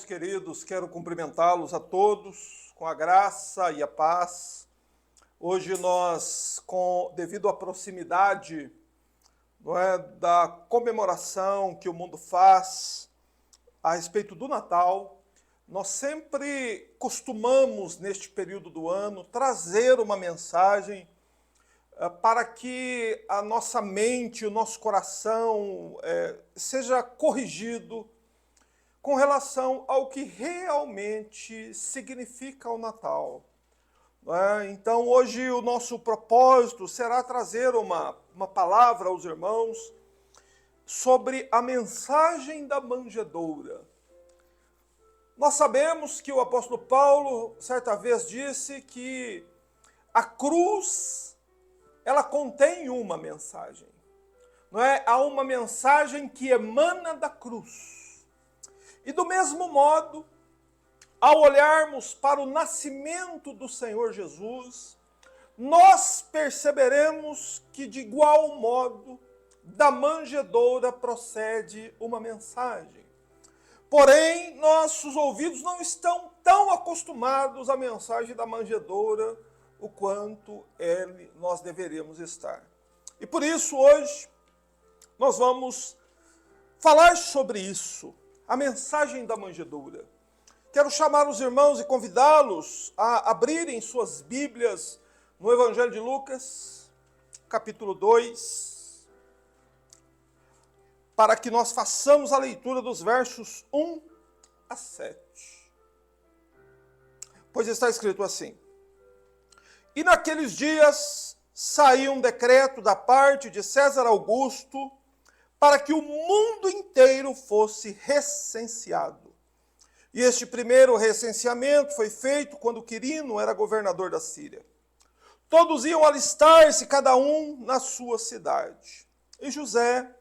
irmãos queridos, quero cumprimentá-los a todos com a graça e a paz. Hoje nós, devido à proximidade, da comemoração que o mundo faz a respeito do Natal, nós sempre costumamos, neste período do ano, trazer uma mensagem para que a nossa mente, o nosso coração seja corrigido com relação ao que realmente significa o Natal. Então, hoje o nosso propósito será trazer uma palavra aos irmãos sobre a mensagem da manjedoura. Nós sabemos que o apóstolo Paulo, certa vez, disse que a cruz, ela contém uma mensagem. Há uma mensagem que emana da cruz. E do mesmo modo, ao olharmos para o nascimento do Senhor Jesus, nós perceberemos que, de igual modo, da manjedoura procede uma mensagem. Porém, nossos ouvidos não estão tão acostumados à mensagem da manjedoura o quanto nós deveríamos estar. E por isso, hoje, nós vamos falar sobre isso, a mensagem da manjedoura. Quero chamar os irmãos e convidá-los a abrirem suas Bíblias no Evangelho de Lucas, capítulo 2, para que nós façamos a leitura dos versos 1 a 7. Pois está escrito assim: E naqueles dias saiu um decreto da parte de César Augusto para que o mundo inteiro fosse recenseado. E este primeiro recenseamento foi feito quando Quirino era governador da Síria. Todos iam alistar-se, cada um na sua cidade. E José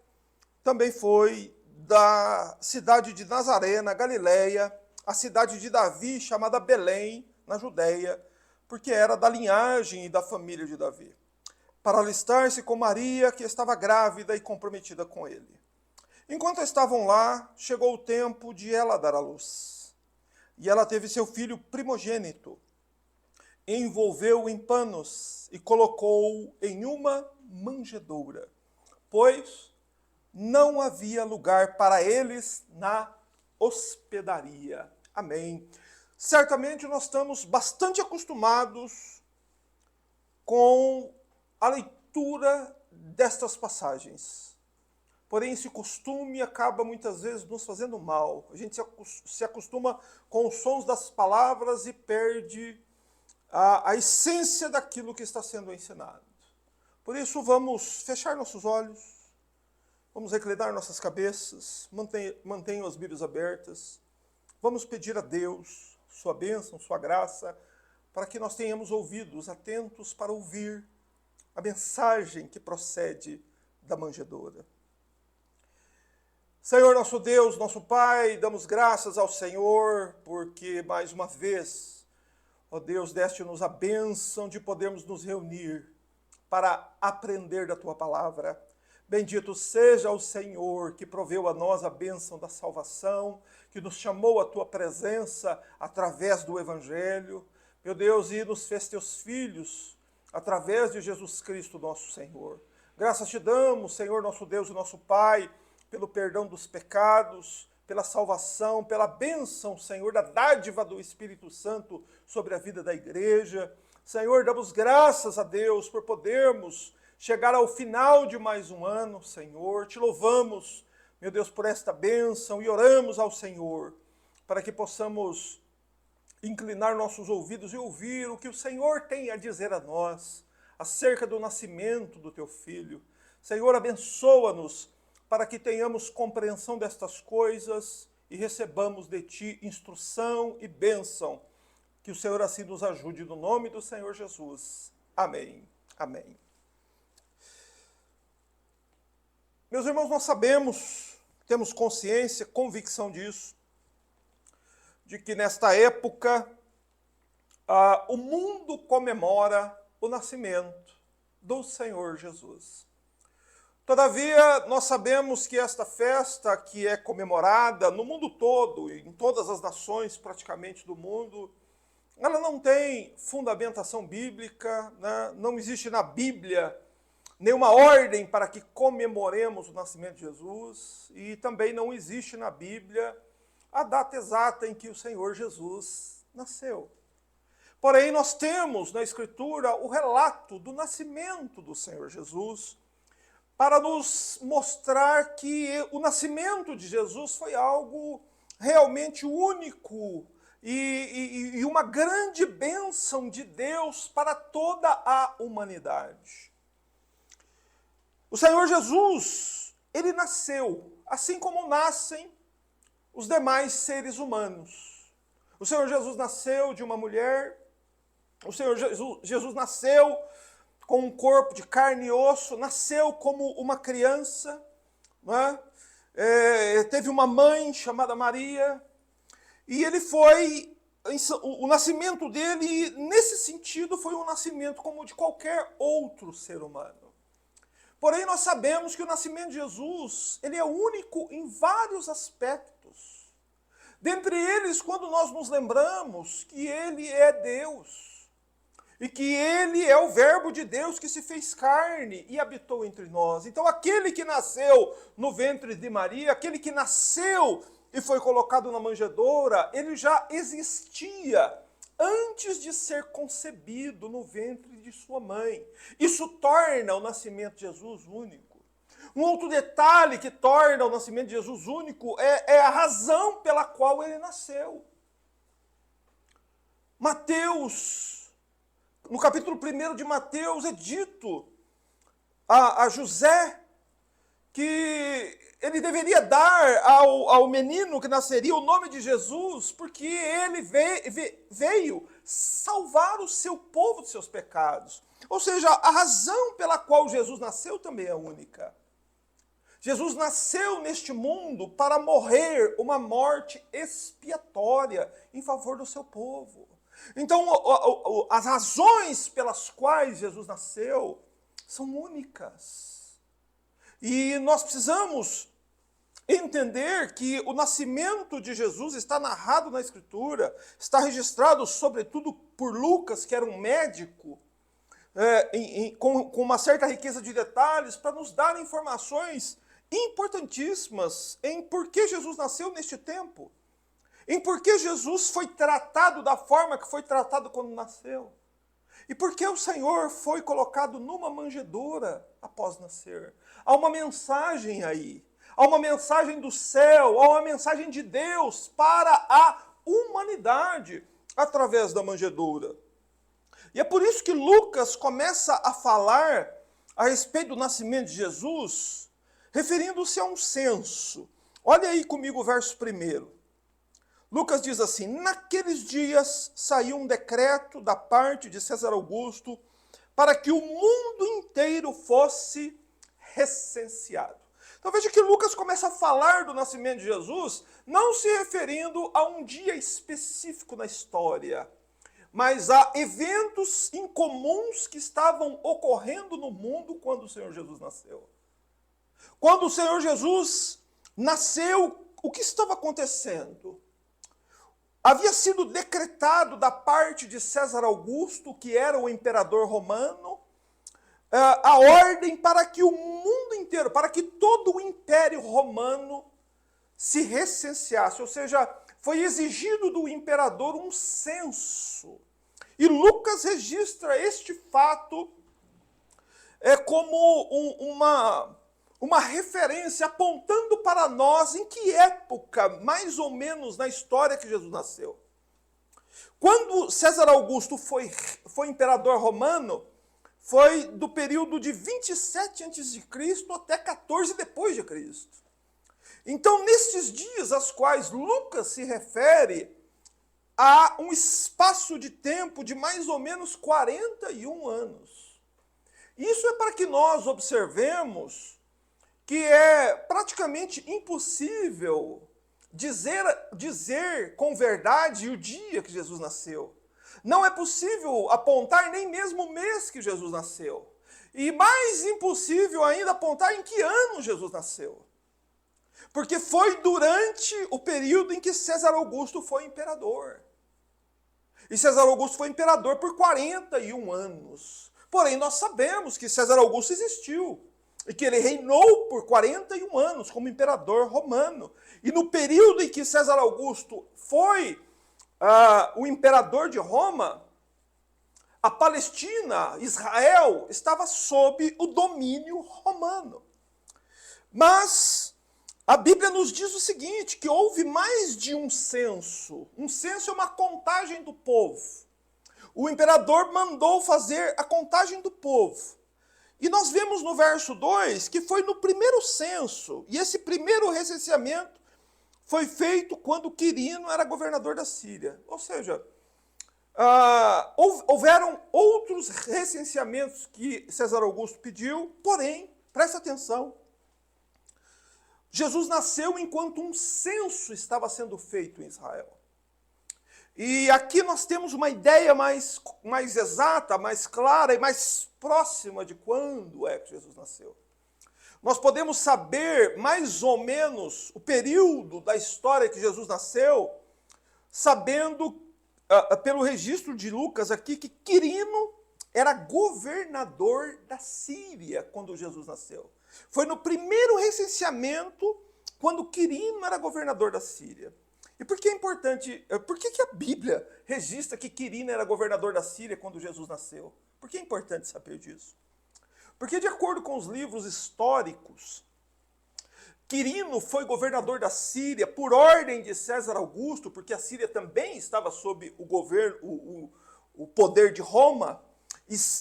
também foi da cidade de Nazaré, na Galileia, a cidade de Davi, chamada Belém, na Judéia, porque era da linhagem e da família de Davi, para alistar-se com Maria, que estava grávida e comprometida com ele. Enquanto estavam lá, chegou o tempo de ela dar à luz. E ela teve seu filho primogênito, envolveu-o em panos e colocou-o em uma manjedoura, pois não havia lugar para eles na hospedaria. Amém. Certamente nós estamos bastante acostumados com a leitura destas passagens. Porém, esse costume acaba muitas vezes nos fazendo mal. A gente se acostuma com os sons das palavras e perde a essência daquilo que está sendo ensinado. Por isso, vamos fechar nossos olhos, vamos reclinar nossas cabeças, mantenham as Bíblias abertas, vamos pedir a Deus sua bênção, sua graça, para que nós tenhamos ouvidos atentos para ouvir a mensagem que procede da manjedoura. Senhor nosso Deus, nosso Pai, damos graças ao Senhor, porque mais uma vez, ó Deus, deste-nos a bênção de podermos nos reunir para aprender da Tua palavra. Bendito seja o Senhor que proveu a nós a bênção da salvação, que nos chamou à Tua presença através do Evangelho, meu Deus, e nos fez Teus filhos através de Jesus Cristo, nosso Senhor. Graças te damos, Senhor, nosso Deus e nosso Pai, pelo perdão dos pecados, pela salvação, pela bênção, Senhor, da dádiva do Espírito Santo sobre a vida da igreja. Senhor, damos graças a Deus por podermos chegar ao final de mais um ano, Senhor. Te louvamos, meu Deus, por esta bênção e oramos ao Senhor para que possamos inclinar nossos ouvidos e ouvir o que o Senhor tem a dizer a nós acerca do nascimento do Teu Filho. Senhor, abençoa-nos para que tenhamos compreensão destas coisas e recebamos de Ti instrução e bênção. Que o Senhor assim nos ajude no nome do Senhor Jesus. Amém. Amém. Meus irmãos, nós sabemos, temos consciência, convicção disso, de que nesta época o mundo comemora o nascimento do Senhor Jesus. Todavia, nós sabemos que esta festa que é comemorada no mundo todo, em todas as nações praticamente do mundo, ela não tem fundamentação bíblica, né? Não existe na Bíblia nenhuma ordem para que comemoremos o nascimento de Jesus e também não existe na Bíblia a data exata em que o Senhor Jesus nasceu. Porém, nós temos na Escritura o relato do nascimento do Senhor Jesus para nos mostrar que o nascimento de Jesus foi algo realmente único e uma grande bênção de Deus para toda a humanidade. O Senhor Jesus, ele nasceu, assim como nascem os demais seres humanos. O Senhor Jesus nasceu de uma mulher, o Senhor Jesus nasceu com um corpo de carne e osso, nasceu como uma criança, não é? Teve uma mãe chamada Maria, e ele foi, o nascimento dele, nesse sentido, foi um nascimento como de qualquer outro ser humano. Porém, nós sabemos que o nascimento de Jesus, ele é único em vários aspectos. Dentre eles, quando nós nos lembramos que ele é Deus, e que ele é o verbo de Deus que se fez carne e habitou entre nós. Então, aquele que nasceu no ventre de Maria, aquele que nasceu e foi colocado na manjedoura, ele já existia antes de ser concebido no ventre de sua mãe. Isso torna o nascimento de Jesus único. Um outro detalhe que torna o nascimento de Jesus único é a razão pela qual ele nasceu. Mateus, no capítulo 1 de Mateus, é dito a José que ele deveria dar ao menino que nasceria o nome de Jesus, porque ele veio salvar o seu povo dos seus pecados. Ou seja, a razão pela qual Jesus nasceu também é única. Jesus nasceu neste mundo para morrer uma morte expiatória em favor do seu povo. Então, as razões pelas quais Jesus nasceu são únicas. E nós precisamos entender que o nascimento de Jesus está narrado na Escritura, está registrado sobretudo por Lucas, que era um médico, com uma certa riqueza de detalhes, para nos dar informações importantíssimas em por que Jesus nasceu neste tempo, em por que Jesus foi tratado da forma que foi tratado quando nasceu, e por que o Senhor foi colocado numa manjedoura após nascer. Há uma mensagem aí, há uma mensagem do céu, há uma mensagem de Deus para a humanidade através da manjedoura. E é por isso que Lucas começa a falar a respeito do nascimento de Jesus, referindo-se a um censo. Olha aí comigo o verso 1. Lucas diz assim: naqueles dias saiu um decreto da parte de César Augusto para que o mundo inteiro fosse recenseado. Então veja que Lucas começa a falar do nascimento de Jesus, não se referindo a um dia específico na história, mas a eventos incomuns que estavam ocorrendo no mundo quando o Senhor Jesus nasceu. Quando o Senhor Jesus nasceu, o que estava acontecendo? Havia sido decretado da parte de César Augusto, que era o imperador romano, a ordem para que o mundo inteiro, para que todo o império romano se recenseasse, ou seja, foi exigido do imperador um censo. E Lucas registra este fato como uma referência apontando para nós em que época, mais ou menos, na história que Jesus nasceu. Quando César Augusto foi imperador romano, foi do período de 27 a.C. até 14 depois de Cristo. Então, nestes dias aos quais Lucas se refere, há um espaço de tempo de mais ou menos 41 anos. Isso é para que nós observemos que é praticamente impossível dizer com verdade o dia que Jesus nasceu. Não é possível apontar nem mesmo o mês que Jesus nasceu. E mais impossível ainda apontar em que ano Jesus nasceu. Porque foi durante o período em que César Augusto foi imperador. E César Augusto foi imperador por 41 anos. Porém, nós sabemos que César Augusto existiu. E que ele reinou por 41 anos como imperador romano. E no período em que César Augusto foi o imperador de Roma, a Palestina, Israel, estava sob o domínio romano. Mas a Bíblia nos diz o seguinte, que houve mais de um censo. Um censo é uma contagem do povo. O imperador mandou fazer a contagem do povo. E nós vemos no verso 2 que foi no primeiro censo, e esse primeiro recenseamento foi feito quando Quirino era governador da Síria. Ou seja, houveram outros recenseamentos que César Augusto pediu, porém, presta atenção, Jesus nasceu enquanto um censo estava sendo feito em Israel. E aqui nós temos uma ideia mais exata, mais clara e mais próxima de quando é que Jesus nasceu. Nós podemos saber mais ou menos o período da história que Jesus nasceu, sabendo pelo registro de Lucas aqui que Quirino era governador da Síria quando Jesus nasceu. Foi no primeiro recenseamento quando Quirino era governador da Síria. E por que é importante, por que a Bíblia registra que Quirino era governador da Síria quando Jesus nasceu? Por que é importante saber disso? Porque de acordo com os livros históricos, Quirino foi governador da Síria por ordem de César Augusto, porque a Síria também estava sob o governo, o poder de Roma,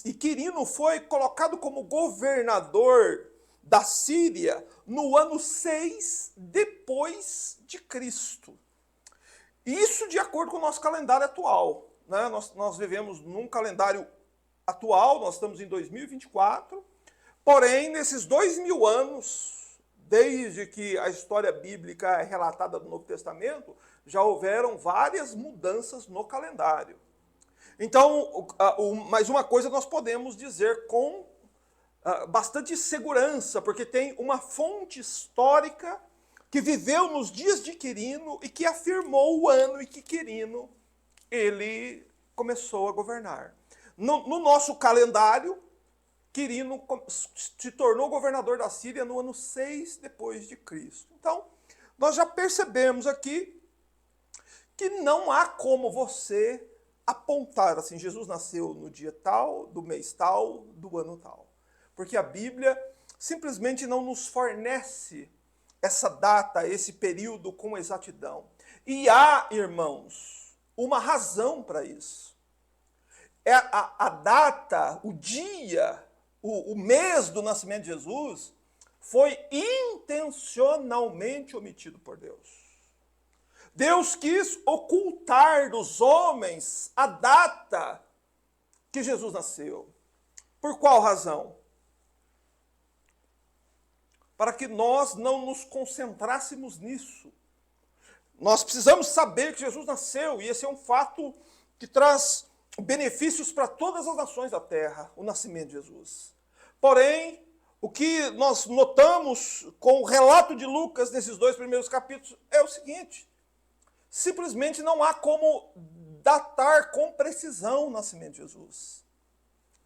e Quirino foi colocado como governador da Síria no ano 6 depois de Cristo. Isso de acordo com o nosso calendário atual. Né? Nós vivemos num calendário atual, nós estamos em 2024, porém, nesses 2000 anos, desde que a história bíblica é relatada no Novo Testamento, já houveram várias mudanças no calendário. Então, mais uma coisa nós podemos dizer com bastante segurança, porque tem uma fonte histórica que viveu nos dias de Quirino e que afirmou o ano em que Quirino ele começou a governar. No nosso calendário, Quirino se tornou governador da Síria no ano 6 depois de Cristo. Então, nós já percebemos aqui que não há como você apontar assim, Jesus nasceu no dia tal, do mês tal, do ano tal. Porque a Bíblia simplesmente não nos fornece essa data, esse período com exatidão. E há, irmãos, uma razão para isso. A data, o dia, o mês do nascimento de Jesus foi intencionalmente omitido por Deus. Deus quis ocultar dos homens a data que Jesus nasceu. Por qual razão? Para que nós não nos concentrássemos nisso. Nós precisamos saber que Jesus nasceu, e esse é um fato que traz benefícios para todas as nações da terra, o nascimento de Jesus. Porém, o que nós notamos com o relato de Lucas nesses 2 primeiros capítulos é o seguinte: simplesmente não há como datar com precisão o nascimento de Jesus.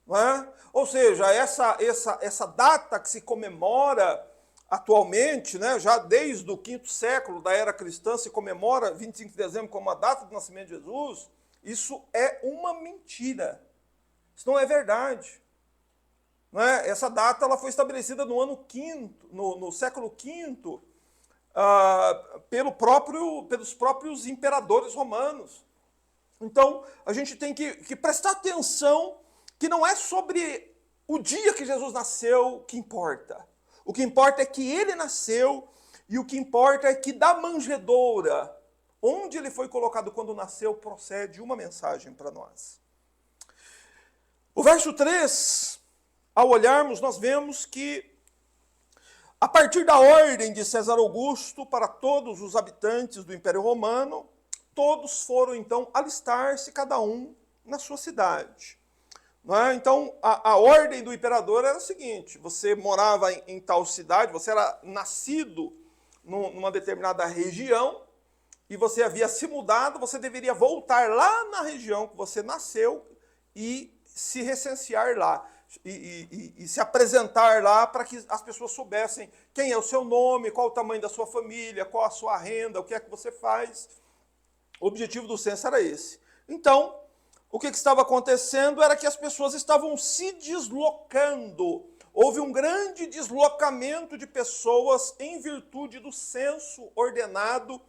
Não é? Ou seja, essa data que se comemora atualmente, né, já desde o 5º século da era cristã, se comemora 25 de dezembro como a data do nascimento de Jesus, isso é uma mentira. Isso não é verdade. Não é? Essa data ela foi estabelecida no ano V, no século V, pelos próprios imperadores romanos. Então, a gente tem que prestar atenção que não é sobre o dia que Jesus nasceu que importa. O que importa é que ele nasceu, e o que importa é que da manjedoura, onde ele foi colocado quando nasceu, procede uma mensagem para nós. O verso 3, ao olharmos, nós vemos que, a partir da ordem de César Augusto para todos os habitantes do Império Romano, todos foram então alistar-se, cada um na sua cidade. Não é? Então, a ordem do imperador era a seguinte: você morava em tal cidade, você era nascido numa determinada região, e você havia se mudado, você deveria voltar lá na região que você nasceu e se recensear lá. E se apresentar lá para que as pessoas soubessem quem é o seu nome, qual o tamanho da sua família, qual a sua renda, o que é que você faz. O objetivo do censo era esse. Então, o que estava acontecendo era que as pessoas estavam se deslocando. Houve um grande deslocamento de pessoas em virtude do censo ordenado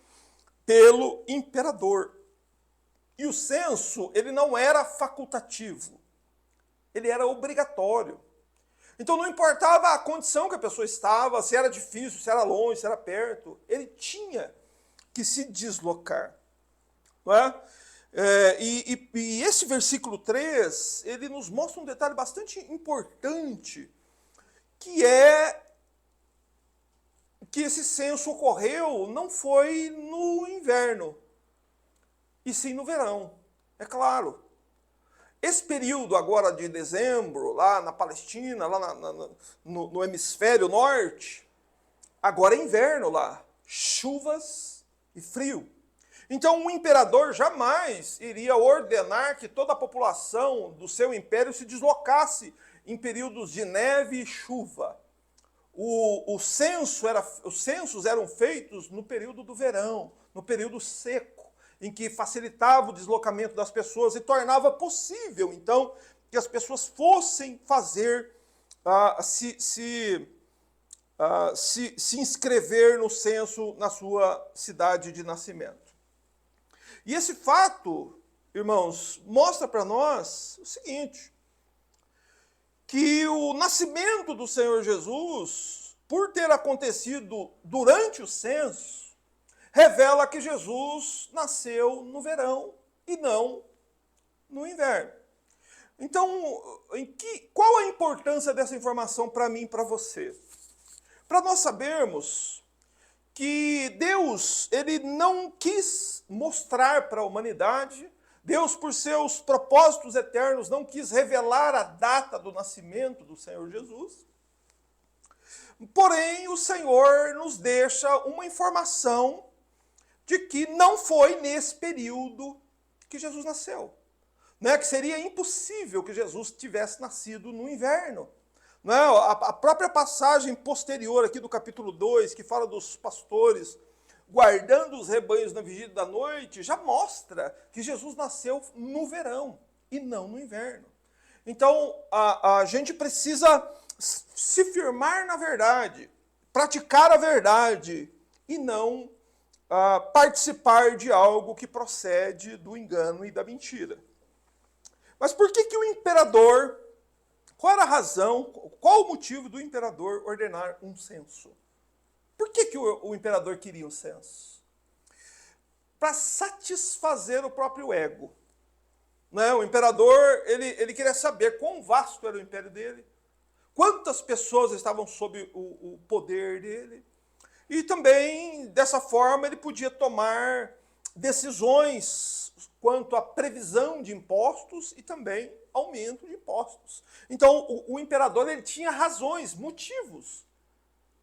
pelo imperador. E o censo, ele não era facultativo. Ele era obrigatório. Então não importava a condição que a pessoa estava, se era difícil, se era longe, se era perto, ele tinha que se deslocar. Não é? E esse versículo 3, ele nos mostra um detalhe bastante importante, que é que esse censo ocorreu não foi no inverno, e sim no verão, é claro. Esse período agora de dezembro, lá na Palestina, lá no hemisfério norte, agora é inverno lá, chuvas e frio. Então o imperador jamais iria ordenar que toda a população do seu império se deslocasse em períodos de neve e chuva. Os censos eram feitos no período do verão, no período seco, em que facilitava o deslocamento das pessoas e tornava possível, então, que as pessoas fossem fazer, se inscrever no censo na sua cidade de nascimento. E esse fato, irmãos, mostra para nós o seguinte, que o nascimento do Senhor Jesus, por ter acontecido durante o censo, revela que Jesus nasceu no verão e não no inverno. Então, qual a importância dessa informação para mim e para você? Para nós sabermos que Deus, ele não quis mostrar para a humanidade, Deus, por seus propósitos eternos, não quis revelar a data do nascimento do Senhor Jesus. Porém, o Senhor nos deixa uma informação de que não foi nesse período que Jesus nasceu. Não é? Que seria impossível que Jesus tivesse nascido no inverno. Não é? A própria passagem posterior aqui do capítulo 2, que fala dos pastores guardando os rebanhos na vigília da noite, já mostra que Jesus nasceu no verão e não no inverno. Então, a gente precisa se firmar na verdade, praticar a verdade e não participar de algo que procede do engano e da mentira. Mas por que o imperador, qual era a razão, qual o motivo do imperador ordenar um censo? Por que o imperador queria um censo? Para satisfazer o próprio ego. Né? O imperador, ele queria saber quão vasto era o império dele, quantas pessoas estavam sob o poder dele, e também, dessa forma, ele podia tomar decisões quanto à previsão de impostos e também aumento de impostos. Então, o imperador ele tinha razões, motivos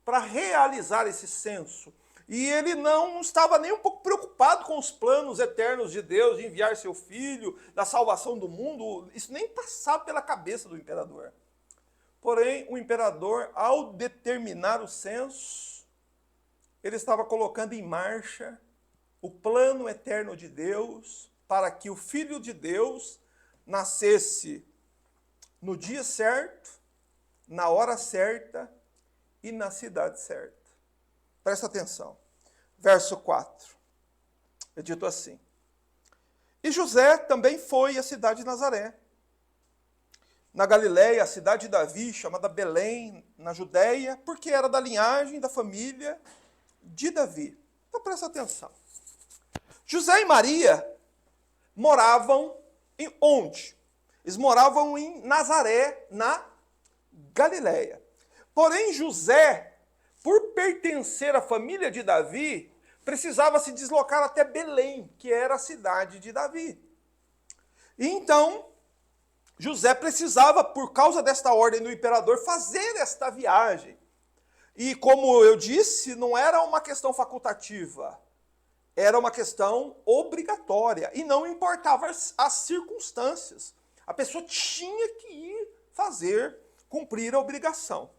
para realizar esse censo. E ele não estava nem um pouco preocupado com os planos eternos de Deus, de enviar seu filho, da salvação do mundo. Isso nem passava pela cabeça do imperador. Porém, o imperador, ao determinar o censo, ele estava colocando em marcha o plano eterno de Deus para que o Filho de Deus nascesse no dia certo, na hora certa e na cidade certa. Presta atenção. Verso 4. É dito assim. E José também foi à cidade de Nazaré, na Galileia, a cidade de Davi, chamada Belém, na Judéia, porque era da linhagem da família de Davi. Então presta atenção. José e Maria moravam em onde? Eles moravam em Nazaré, na Galileia. Porém, José, por pertencer à família de Davi, precisava se deslocar até Belém, que era a cidade de Davi. E então, José precisava, por causa desta ordem do imperador, fazer esta viagem. E como eu disse, não era uma questão facultativa, era uma questão obrigatória. E não importava as circunstâncias. A pessoa tinha que ir fazer, cumprir a obrigação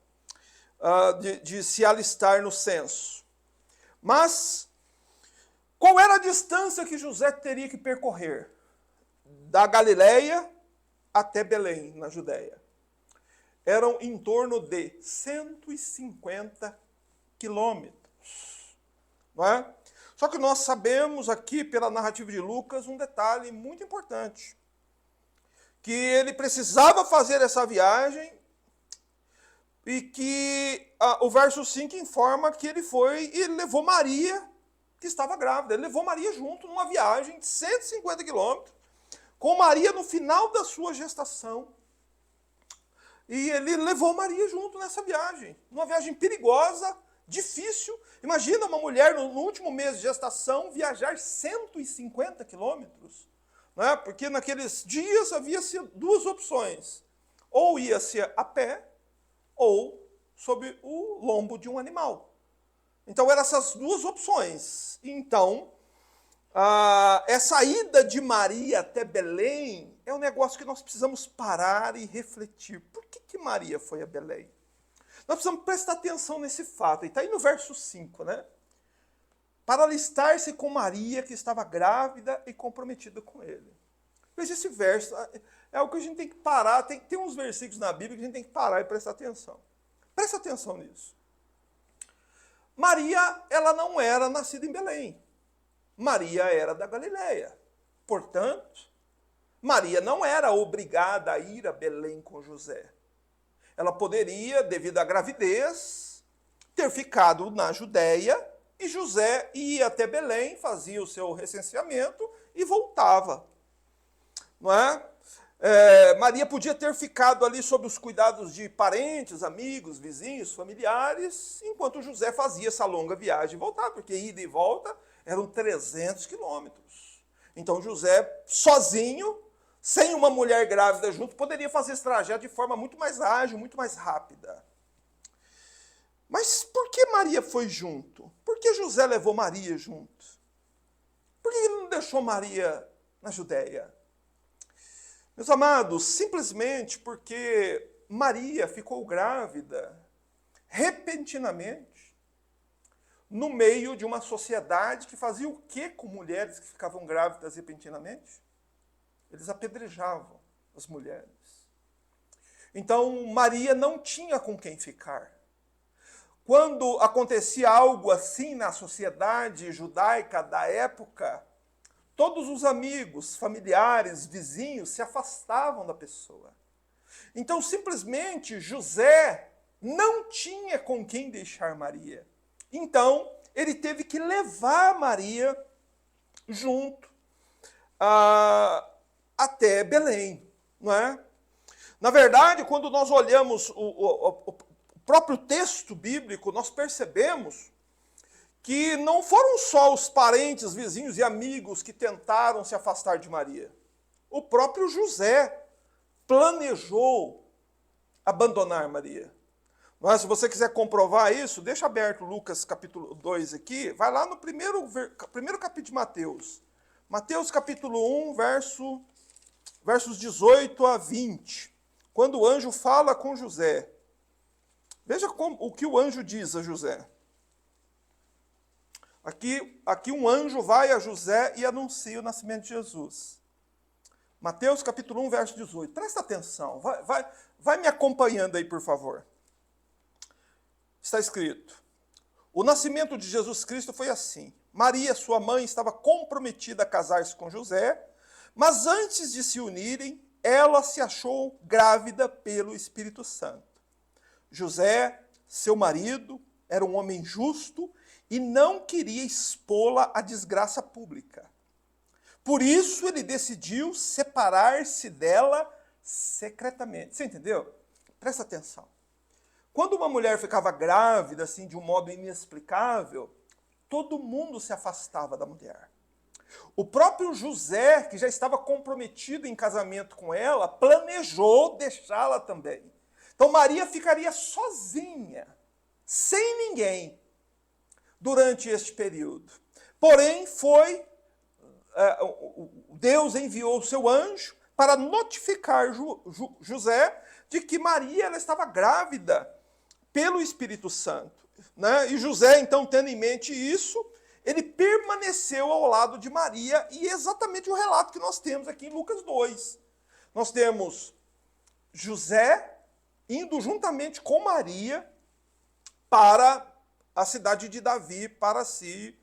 de se alistar no censo. Mas qual era a distância que José teria que percorrer? Da Galileia até Belém, na Judéia. Eram em torno de 150 quilômetros. Não é? Só que nós sabemos aqui, pela narrativa de Lucas, um detalhe muito importante. Que ele precisava fazer essa viagem e que o verso 5 informa que ele foi e ele levou Maria, que estava grávida. Ele levou Maria junto numa viagem de 150 quilômetros, com Maria no final da sua gestação. E ele levou Maria junto nessa viagem. Uma viagem perigosa, difícil. Imagina uma mulher no último mês de gestação viajar 150 quilômetros. Né? Porque naqueles dias havia-se duas opções. Ou ia-se a pé, ou sob o lombo de um animal. Então eram essas duas opções. Então, essa ida de Maria até Belém é um negócio que nós precisamos parar e refletir. Por que Maria foi a Belém? Nós precisamos prestar atenção nesse fato. E está aí no verso 5, né? Para alistar-se com Maria, que estava grávida e comprometida com ele. Veja, esse verso é algo que a gente tem que parar. Tem uns versículos na Bíblia que a gente tem que parar e prestar atenção. Presta atenção nisso. Maria, ela não era nascida em Belém. Maria era da Galileia. Portanto, Maria não era obrigada a ir a Belém com José. Ela poderia, devido à gravidez, ter ficado na Judéia e José ia até Belém, fazia o seu recenseamento e voltava. Não é? Maria podia ter ficado ali sob os cuidados de parentes, amigos, vizinhos, familiares, enquanto José fazia essa longa viagem e voltava, porque ida e volta eram 300 quilômetros. Então José, sozinho, sem uma mulher grávida junto, poderia fazer esse trajeto de forma muito mais ágil, muito mais rápida. Mas por que Maria foi junto? Por que José levou Maria junto? Por que ele não deixou Maria na Judéia? Meus amados, simplesmente porque Maria ficou grávida repentinamente no meio de uma sociedade que fazia o que com mulheres que ficavam grávidas repentinamente? Eles apedrejavam as mulheres. Então, Maria não tinha com quem ficar. Quando acontecia algo assim na sociedade judaica da época, todos os amigos, familiares, vizinhos se afastavam da pessoa. Então, simplesmente, José não tinha com quem deixar Maria. Então, ele teve que levar Maria junto até Belém, não é? Na verdade, quando nós olhamos o próprio texto bíblico, nós percebemos que não foram só os parentes, vizinhos e amigos que tentaram se afastar de Maria. O próprio José planejou abandonar Maria. Mas se você quiser comprovar isso, deixa aberto Lucas capítulo 2 aqui, vai lá no primeiro capítulo de Mateus. Mateus capítulo 1, versos 18 a 20. Quando o anjo fala com José. Veja o que o anjo diz a José. Aqui um anjo vai a José e anuncia o nascimento de Jesus. Mateus capítulo 1, verso 18. Presta atenção, vai me acompanhando aí, por favor. Está escrito: o nascimento de Jesus Cristo foi assim. Maria, sua mãe, estava comprometida a casar-se com José, mas antes de se unirem, ela se achou grávida pelo Espírito Santo. José, seu marido, era um homem justo e não queria expô-la à desgraça pública. Por isso, ele decidiu separar-se dela secretamente. Você entendeu? Presta atenção. Quando uma mulher ficava grávida, assim, de um modo inexplicável, todo mundo se afastava da mulher. O próprio José, que já estava comprometido em casamento com ela, planejou deixá-la também. Então Maria ficaria sozinha, sem ninguém, durante este período. Porém, Deus enviou o seu anjo para notificar José de que Maria ela estava grávida pelo Espírito Santo. Né? E José, então, tendo em mente isso, ele permaneceu ao lado de Maria, e exatamente o relato que nós temos aqui em Lucas 2. Nós temos José indo juntamente com Maria para a cidade de Davi, para se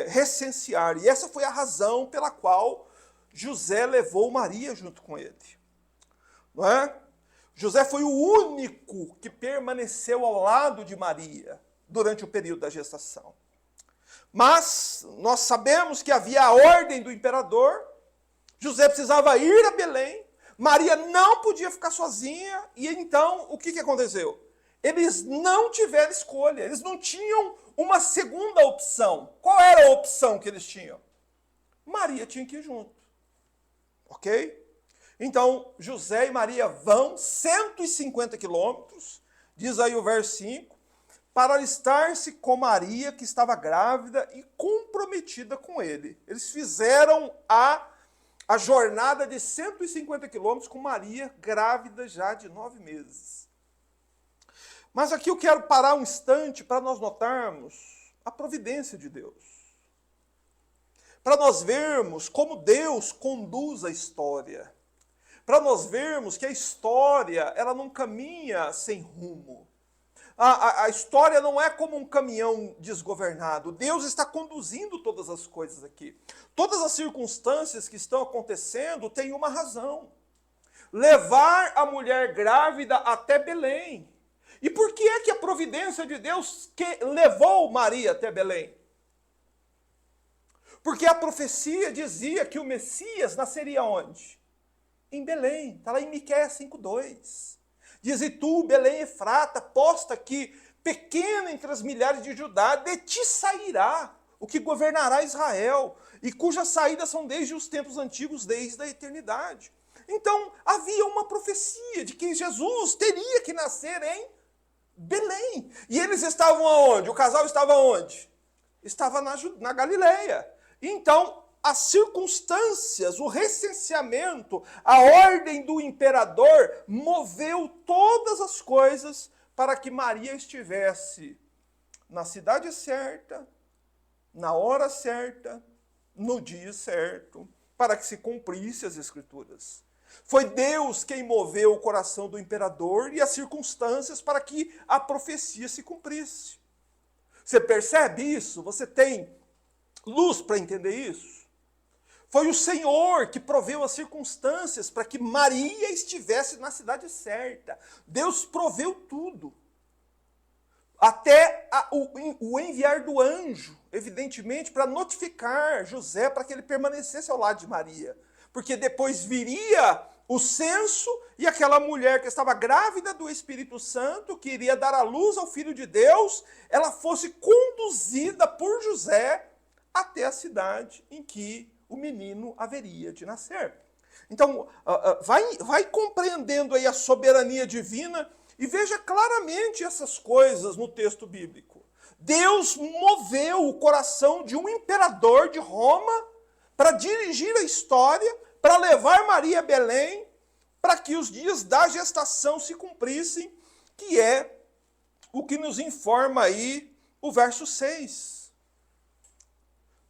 recensear. E essa foi a razão pela qual José levou Maria junto com ele. Não é? José foi o único que permaneceu ao lado de Maria durante o período da gestação. Mas nós sabemos que havia a ordem do imperador, José precisava ir a Belém, Maria não podia ficar sozinha, e então o que aconteceu? Eles não tiveram escolha, eles não tinham uma segunda opção. Qual era a opção que eles tinham? Maria tinha que ir junto. Ok? Então, José e Maria vão 150 quilômetros, diz aí o verso 5, para alistar-se com Maria, que estava grávida e comprometida com ele. Eles fizeram a jornada de 150 quilômetros com Maria, grávida já de 9 meses. Mas aqui eu quero parar um instante para nós notarmos a providência de Deus. Para nós vermos como Deus conduz a história. Para nós vermos que a história ela não caminha sem rumo. A história não é como um caminhão desgovernado. Deus está conduzindo todas as coisas aqui. Todas as circunstâncias que estão acontecendo têm uma razão. Levar a mulher grávida até Belém. E por que é que a providência de Deus levou Maria até Belém? Porque a profecia dizia que o Messias nasceria onde? Em Belém. Está lá em Miqueias 5:2. Diz, e tu, Belém Efrata, posta aqui, pequena entre as milhares de Judá, de ti sairá o que governará Israel, e cujas saídas são desde os tempos antigos, desde a eternidade. Então, havia uma profecia de que Jesus teria que nascer em Belém. E eles estavam aonde? O casal estava onde? Estava na Galileia. Então, as circunstâncias, o recenseamento, a ordem do imperador moveu todas as coisas para que Maria estivesse na cidade certa, na hora certa, no dia certo, para que se cumprisse as Escrituras. Foi Deus quem moveu o coração do imperador e as circunstâncias para que a profecia se cumprisse. Você percebe isso? Você tem luz para entender isso? Foi o Senhor que proveu as circunstâncias para que Maria estivesse na cidade certa. Deus proveu tudo. Até o enviar do anjo, evidentemente, para notificar José para que ele permanecesse ao lado de Maria. Porque depois viria o censo e aquela mulher que estava grávida do Espírito Santo, que iria dar à luz ao Filho de Deus, ela fosse conduzida por José até a cidade em que o menino haveria de nascer. Então, vai compreendendo aí a soberania divina e veja claramente essas coisas no texto bíblico. Deus moveu o coração de um imperador de Roma para dirigir a história, para levar Maria a Belém, para que os dias da gestação se cumprissem, que é o que nos informa aí o verso 6.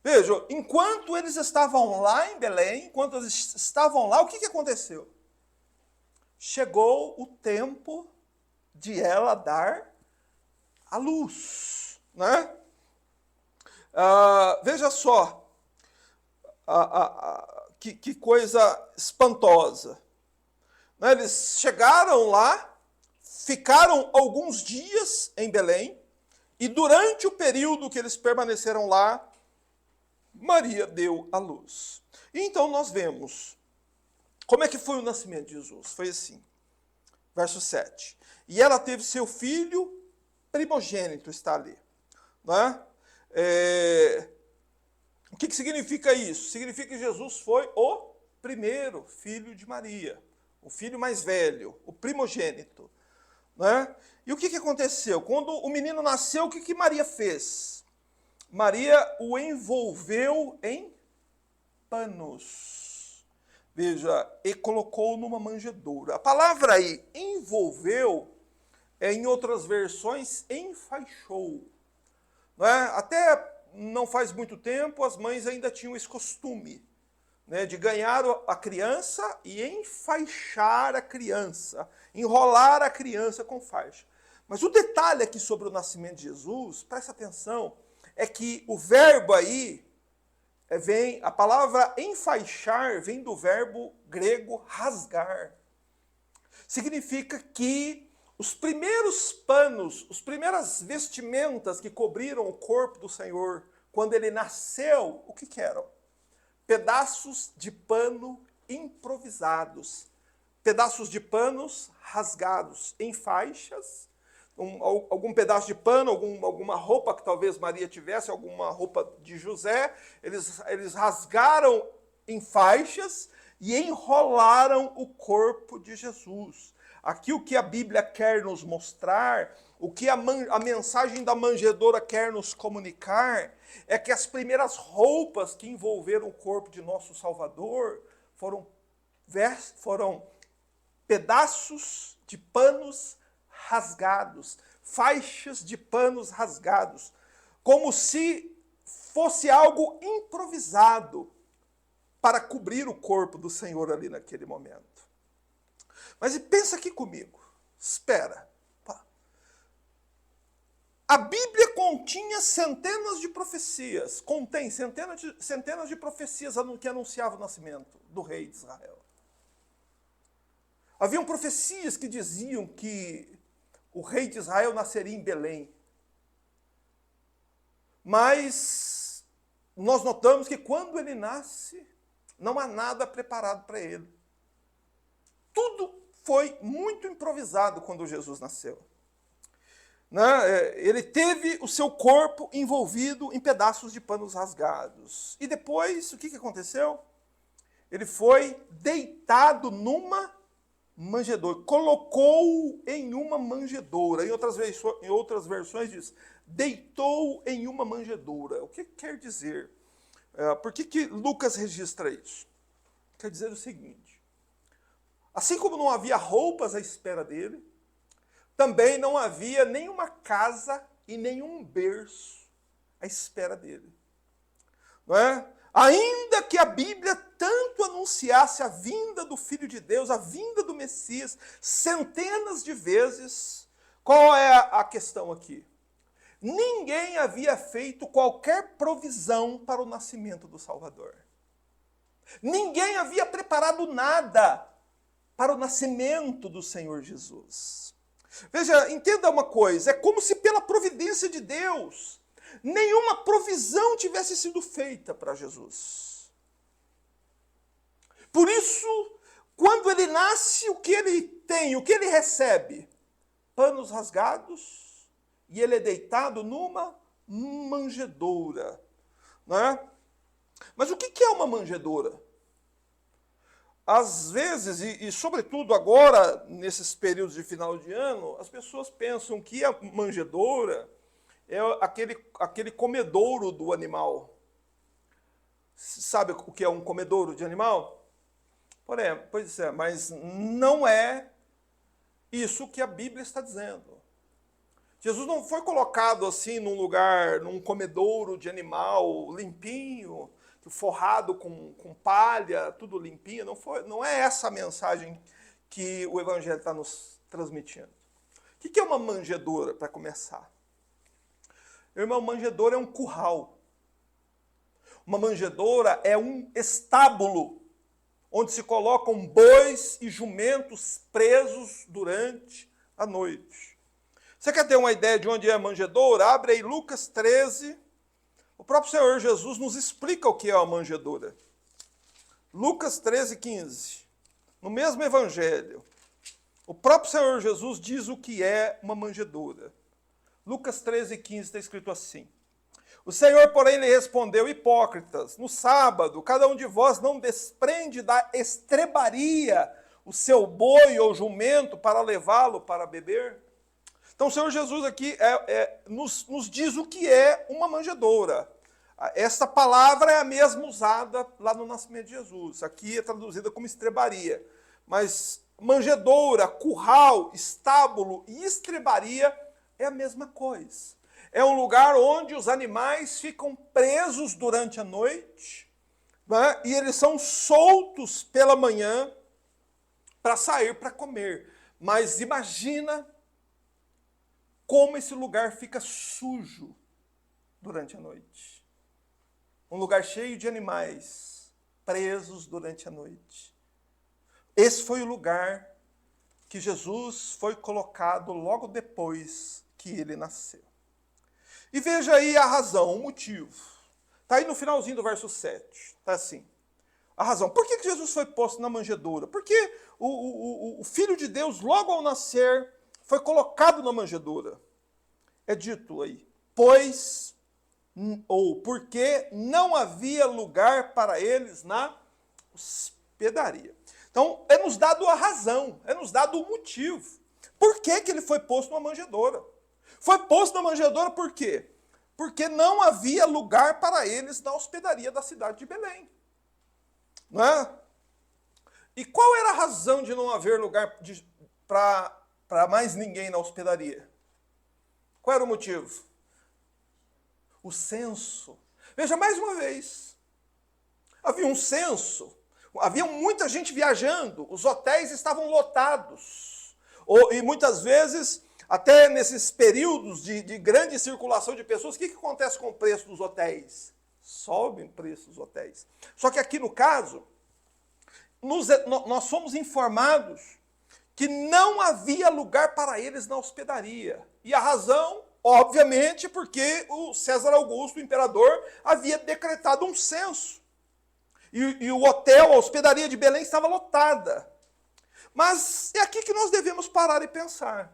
Vejam, enquanto eles estavam lá em Belém, enquanto eles estavam lá, o que aconteceu? Chegou o tempo de ela dar a luz, né? Veja só, que coisa espantosa. Né? Eles chegaram lá, ficaram alguns dias em Belém, e durante o período que eles permaneceram lá, Maria deu à luz. E então nós vemos como é que foi o nascimento de Jesus. Foi assim, verso 7. E ela teve seu filho primogênito, está ali. Né? O que significa isso? Significa que Jesus foi o primeiro filho de Maria, o filho mais velho, o primogênito. Né? E o que aconteceu? Quando o menino nasceu, o que Maria fez? Maria o envolveu em panos. Veja, e colocou numa manjedoura. A palavra aí, envolveu, em outras versões, enfaixou. Não é? Até não faz muito tempo, as mães ainda tinham esse costume, né, de ganhar a criança e enfaixar a criança, enrolar a criança com faixa. Mas o detalhe aqui sobre o nascimento de Jesus, presta atenção, é que o verbo aí, a palavra enfaixar vem do verbo grego rasgar. Significa que os primeiros panos, as primeiras vestimentas que cobriram o corpo do Senhor, quando ele nasceu, o que eram? Pedaços de pano improvisados, pedaços de panos rasgados em faixas, algum pedaço de pano, alguma roupa que talvez Maria tivesse, alguma roupa de José, eles rasgaram em faixas e enrolaram o corpo de Jesus. Aqui o que a Bíblia quer nos mostrar, o que a mensagem da manjedoura quer nos comunicar, é que as primeiras roupas que envolveram o corpo de nosso Salvador foram pedaços de panos rasgados, faixas de panos rasgados, como se fosse algo improvisado para cobrir o corpo do Senhor ali naquele momento. Mas pensa aqui comigo, espera. A Bíblia continha centenas de profecias, contém centenas de profecias que anunciavam o nascimento do rei de Israel. Haviam profecias que diziam que o rei de Israel nasceria em Belém. Mas nós notamos que quando ele nasce, não há nada preparado para ele. Tudo foi muito improvisado quando Jesus nasceu. Ele teve o seu corpo envolvido em pedaços de panos rasgados. E depois, o que aconteceu? Ele foi deitado numa manjedoura. Colocou em uma manjedoura. Em outras versões diz, deitou em uma manjedoura. O que quer dizer? Por que Lucas registra isso? Quer dizer o seguinte. Assim como não havia roupas à espera dele, também não havia nenhuma casa e nenhum berço à espera dele. Não é? Ainda que a Bíblia tanto anunciasse a vinda do Filho de Deus, a vinda do Messias, centenas de vezes, qual é a questão aqui? Ninguém havia feito qualquer provisão para o nascimento do Salvador. Ninguém havia preparado nada para o nascimento do Senhor Jesus. Veja, entenda uma coisa, é como se pela providência de Deus, nenhuma provisão tivesse sido feita para Jesus. Por isso, quando ele nasce, o que ele tem, o que ele recebe? Panos rasgados, e ele é deitado numa manjedoura. Não é? Mas o que é uma manjedoura? Às vezes, e sobretudo agora, nesses períodos de final de ano, as pessoas pensam que a manjedoura é aquele comedouro do animal. Sabe o que é um comedouro de animal? Pois é, mas não é isso que a Bíblia está dizendo. Jesus não foi colocado assim num lugar, num comedouro de animal limpinho, forrado com palha, tudo limpinho. Não é essa a mensagem que o Evangelho está nos transmitindo. O que é uma manjedoura, para começar? Irmão, manjedoura é um curral. Uma manjedoura é um estábulo, onde se colocam bois e jumentos presos durante a noite. Você quer ter uma ideia de onde é a manjedoura? Abre aí Lucas 13. O próprio Senhor Jesus nos explica o que é a manjedoura. Lucas 13, 15. No mesmo evangelho, o próprio Senhor Jesus diz o que é uma manjedoura. Lucas 13, 15 está escrito assim. O Senhor, porém, lhe respondeu: hipócritas, no sábado, cada um de vós não desprende da estrebaria o seu boi ou jumento para levá-lo para beber? Então, o Senhor Jesus aqui nos diz o que é uma manjedoura. Esta palavra é a mesma usada lá no nascimento de Jesus. Aqui é traduzida como estrebaria. Mas manjedoura, curral, estábulo e estrebaria é a mesma coisa. É um lugar onde os animais ficam presos durante a noite, né? E eles são soltos pela manhã para sair para comer. Mas imagina como esse lugar fica sujo durante a noite. Um lugar cheio de animais presos durante a noite. Esse foi o lugar que Jesus foi colocado logo depois que ele nasceu. E veja aí a razão, o motivo. Está aí no finalzinho do verso 7. Está assim. A razão. Por que Jesus foi posto na manjedoura? Porque o Filho de Deus, logo ao nascer, foi colocado na manjedoura. É dito aí. Pois, ou porque não havia lugar para eles na hospedaria. Então, é nos dado a razão, é nos dado o motivo. Por que ele foi posto numa manjedoura? Foi posto na manjedoura por quê? Porque não havia lugar para eles na hospedaria da cidade de Belém. Não é? E qual era a razão de não haver lugar para mais ninguém na hospedaria? Qual era o motivo? O censo. Veja, mais uma vez, havia um censo, havia muita gente viajando, os hotéis estavam lotados. E muitas vezes, até nesses períodos de grande circulação de pessoas, o que acontece com o preço dos hotéis? Sobe o preço dos hotéis. Só que aqui no caso, nós somos informados que não havia lugar para eles na hospedaria. E a razão, obviamente, porque o César Augusto, o imperador, havia decretado um censo. E o hotel, a hospedaria de Belém estava lotada. Mas é aqui que nós devemos parar e pensar.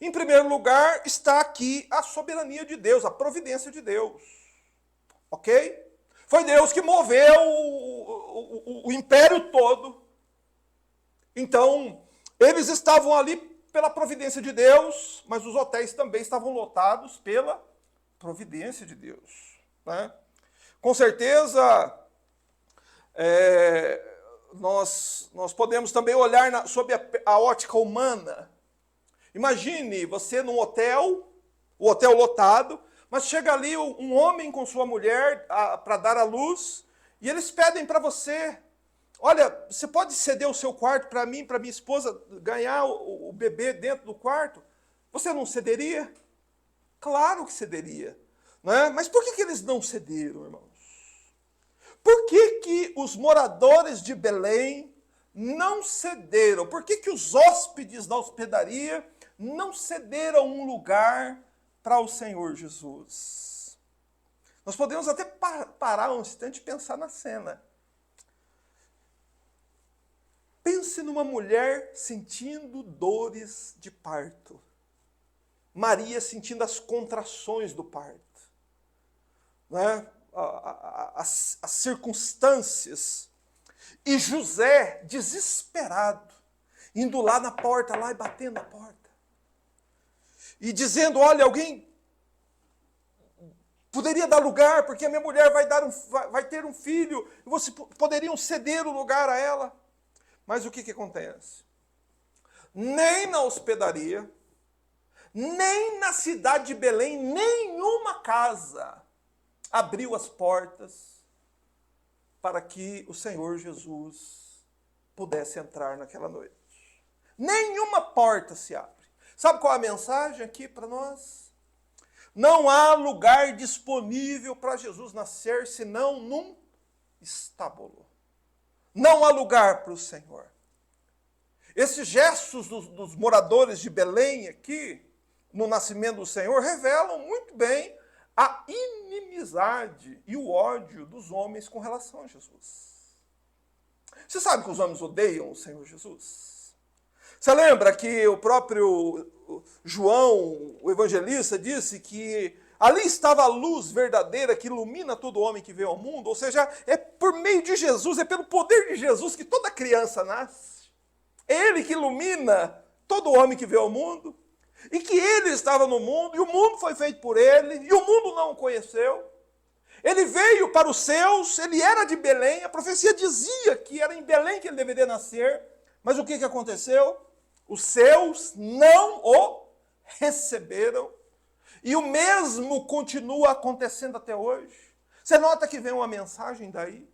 Em primeiro lugar, está aqui a soberania de Deus, a providência de Deus. Ok? Foi Deus que moveu o império todo. Então, eles estavam ali pela providência de Deus, mas os hotéis também estavam lotados pela providência de Deus. Né? Com certeza, nós podemos também olhar sob a ótica humana. Imagine você num hotel, o hotel lotado, mas chega ali um homem com sua mulher para dar à luz, e eles pedem para você: olha, você pode ceder o seu quarto para mim, para minha esposa ganhar o bebê dentro do quarto? Você não cederia? Claro que cederia. Né? Mas por que eles não cederam, irmãos? Por que os moradores de Belém não cederam? Por que os hóspedes da hospedaria não cederam um lugar para o Senhor Jesus? Nós podemos até parar um instante e pensar na cena. Pense numa mulher sentindo dores de parto. Maria sentindo as contrações do parto. Né? As circunstâncias. E José, desesperado, indo lá na porta, lá e batendo na porta. E dizendo: olha, alguém poderia dar lugar, porque a minha mulher vai ter um filho, e vocês poderiam ceder o lugar a ela. Mas o que acontece? Nem na hospedaria, nem na cidade de Belém, nenhuma casa abriu as portas para que o Senhor Jesus pudesse entrar naquela noite. Nenhuma porta se abre. Sabe qual é a mensagem aqui para nós? Não há lugar disponível para Jesus nascer senão num estábulo. Não há lugar para o Senhor. Esses gestos dos moradores de Belém aqui, no nascimento do Senhor, revelam muito bem a inimizade e o ódio dos homens com relação a Jesus. Você sabe que os homens odeiam o Senhor Jesus? Você lembra que o próprio João, o evangelista, disse que ali estava a luz verdadeira que ilumina todo homem que vê ao mundo? Ou seja, é por meio de Jesus, é pelo poder de Jesus que toda criança nasce. É Ele que ilumina todo homem que vê ao mundo. E que Ele estava no mundo, e o mundo foi feito por Ele, e o mundo não o conheceu. Ele veio para os seus, ele era de Belém, a profecia dizia que era em Belém que ele deveria nascer, mas o que aconteceu? Os seus não o receberam, e o mesmo continua acontecendo até hoje. Você nota que vem uma mensagem daí?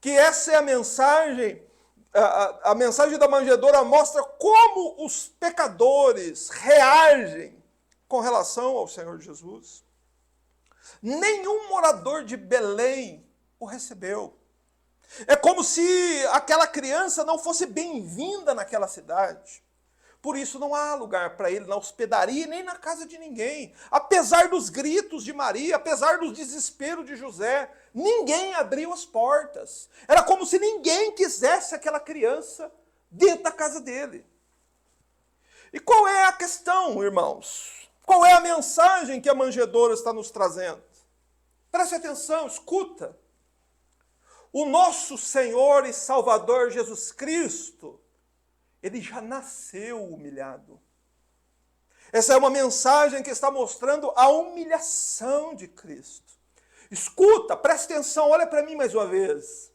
Que essa é a mensagem, a mensagem da manjedoura mostra como os pecadores reagem com relação ao Senhor Jesus. Nenhum morador de Belém o recebeu. É como se aquela criança não fosse bem-vinda naquela cidade. Por isso não há lugar para ele na hospedaria nem na casa de ninguém. Apesar dos gritos de Maria, apesar do desespero de José, ninguém abriu as portas. Era como se ninguém quisesse aquela criança dentro da casa dele. E qual é a questão, irmãos? Qual é a mensagem que a manjedoura está nos trazendo? Preste atenção, escuta. O nosso Senhor e Salvador Jesus Cristo, ele já nasceu humilhado. Essa é uma mensagem que está mostrando a humilhação de Cristo. Escuta, preste atenção, olha para mim mais uma vez.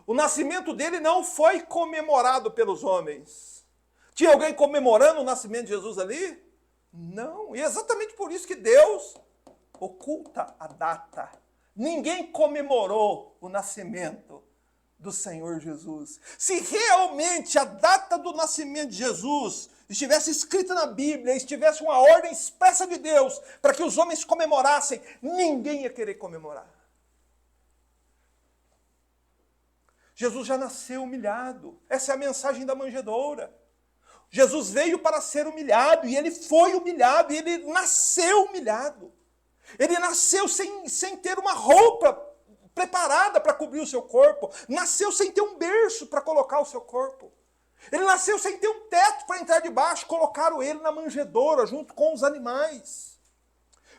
O nascimento dele não foi comemorado pelos homens. Tinha alguém comemorando o nascimento de Jesus ali? Não, e é exatamente por isso que Deus oculta a data. Ninguém comemorou o nascimento do Senhor Jesus. Se realmente a data do nascimento de Jesus estivesse escrita na Bíblia, estivesse uma ordem expressa de Deus para que os homens comemorassem, ninguém ia querer comemorar. Jesus já nasceu humilhado. Essa é a mensagem da manjedoura. Jesus veio para ser humilhado, e ele foi humilhado, e ele nasceu humilhado. Ele nasceu sem ter uma roupa preparada para cobrir o seu corpo. Nasceu sem ter um berço para colocar o seu corpo. Ele nasceu sem ter um teto para entrar debaixo. Colocaram ele na manjedoura junto com os animais.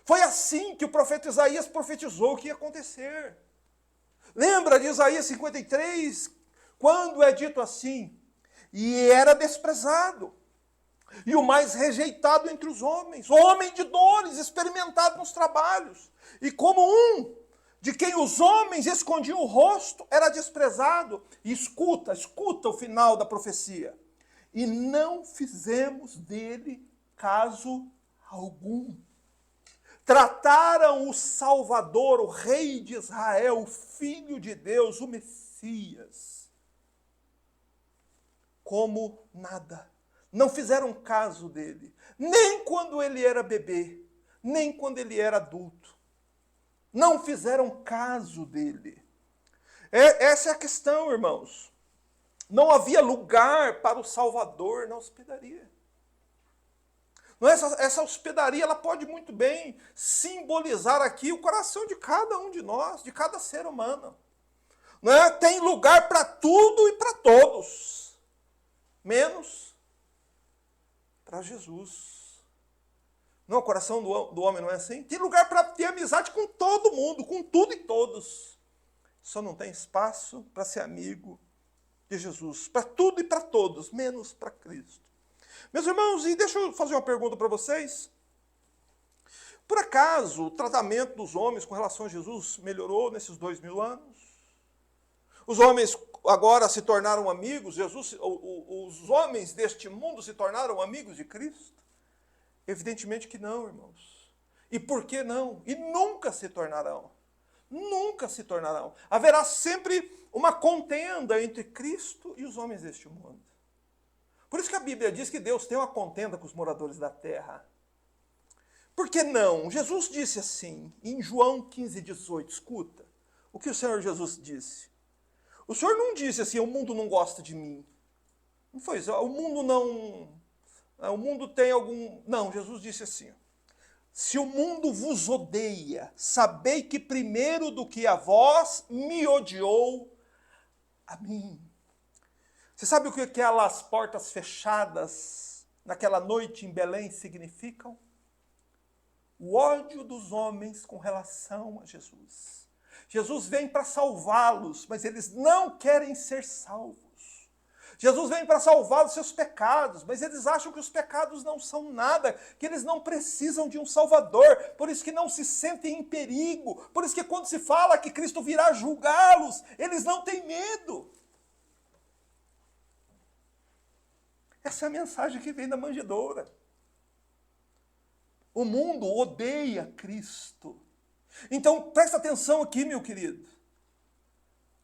Foi assim que o profeta Isaías profetizou que ia acontecer. Lembra de Isaías 53? Quando é dito assim: e era desprezado, e o mais rejeitado entre os homens, homem de dores, experimentado nos trabalhos, e como um de quem os homens escondiam o rosto, era desprezado. E escuta o final da profecia. E não fizemos dele caso algum. Trataram o Salvador, o Rei de Israel, o Filho de Deus, o Messias, como nada. Não fizeram caso dele, nem quando ele era bebê, nem quando ele era adulto. Não fizeram caso dele. Essa é a questão, irmãos. Não havia lugar para o Salvador na hospedaria. Essa hospedaria ela pode muito bem simbolizar aqui o coração de cada um de nós, de cada ser humano. Não é? Tem lugar para tudo e para todos, menos para Jesus. Não, o coração do homem não é assim? Tem lugar para ter amizade com todo mundo, com tudo e todos. Só não tem espaço para ser amigo de Jesus. Para tudo e para todos, menos para Cristo. Meus irmãos, e deixa eu fazer uma pergunta para vocês. Por acaso o tratamento dos homens com relação a Jesus melhorou nesses 2000 anos? Os homens agora se tornaram amigos? Os homens deste mundo se tornaram amigos de Cristo? Evidentemente que não, irmãos. E por que não? E nunca se tornarão. Nunca se tornarão. Haverá sempre uma contenda entre Cristo e os homens deste mundo. Por isso que a Bíblia diz que Deus tem uma contenda com os moradores da terra. Por que não? Jesus disse assim, em João 15:18, escuta o que o Senhor Jesus disse. O Senhor não disse assim, o mundo não gosta de mim. Não foi isso, o mundo tem algum... Não, Jesus disse assim, se o mundo vos odeia, sabei que primeiro do que a vós me odiou a mim. Você sabe o que aquelas portas fechadas naquela noite em Belém significam? O ódio dos homens com relação a Jesus. Jesus vem para salvá-los, mas eles não querem ser salvos. Jesus vem para salvar os seus pecados, mas eles acham que os pecados não são nada, que eles não precisam de um Salvador, por isso que não se sentem em perigo, por isso que quando se fala que Cristo virá julgá-los, eles não têm medo. Essa é a mensagem que vem da manjedoura. O mundo odeia Cristo. Então presta atenção aqui, meu querido.